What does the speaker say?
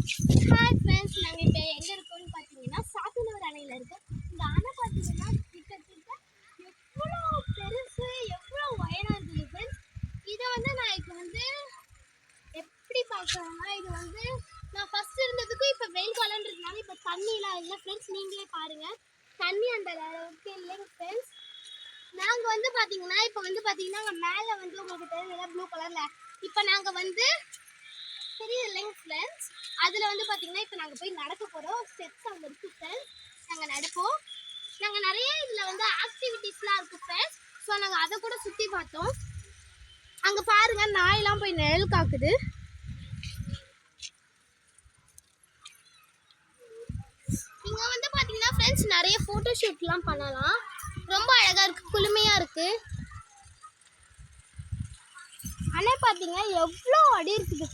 Hi friends, நாங்கள் இப்போ எங்கே இருக்கோம்னு பார்த்தீங்கன்னா சாத்தனூர் அணையில் இருக்கோம். இந்த அணை பார்த்தீங்கன்னா கிட்டத்தட்ட எவ்வளோ பெருசு, எவ்வளோ உயரம் இருக்குது ஃப்ரெண்ட்ஸ். இதை நான் இப்போ எப்படி பார்க்குறேன்னா, இது நான் ஃபஸ்ட் இருந்ததுக்கும் இப்போ வெயில் காலன்றதுனால இப்போ தண்ணிலாம் இல்லை ஃப்ரெண்ட்ஸ். நீங்களே பாருங்கள், தண்ணி அந்த அளவுக்கு இல்லைங்க ஃப்ரெண்ட்ஸ். நாங்கள் பார்த்தீங்கன்னா இப்போ பார்த்தீங்கன்னா அங்கே மேலே உங்களுக்கு தெரியுதுல ப்ளூ கலரில், இப்போ நாங்கள் தெரியுது இல்லைங்க ஃப்ரெண்ட்ஸ். அதில் பார்த்தீங்கன்னா இப்போ நாங்கள் போய் நடக்க போகிறோம். ஸ்டெப்ஸ் அங்கே இருக்குது ஃப்ரெண்ட்ஸ். நாங்கள் நடப்போம். நாங்கள் நிறைய இதில் ஆக்டிவிட்டீஸ்லாம் இருக்குது ஃப்ரெண்ட்ஸ். ஸோ நாங்கள் அதை கூட சுற்றி பார்த்தோம். அங்கே பாருங்கள், நாயெல்லாம் போய் நிழல் காக்குது. இங்கே பார்த்தீங்கன்னா ஃப்ரெண்ட்ஸ் நிறைய ஃபோட்டோ ஷூட்லாம் பண்ணலாம். ரொம்ப அழகாக இருக்குது, குளுமையாக இருக்குது. அணை பார்த்தீங்கன்னா எவ்வளோ அடி இருக்குது.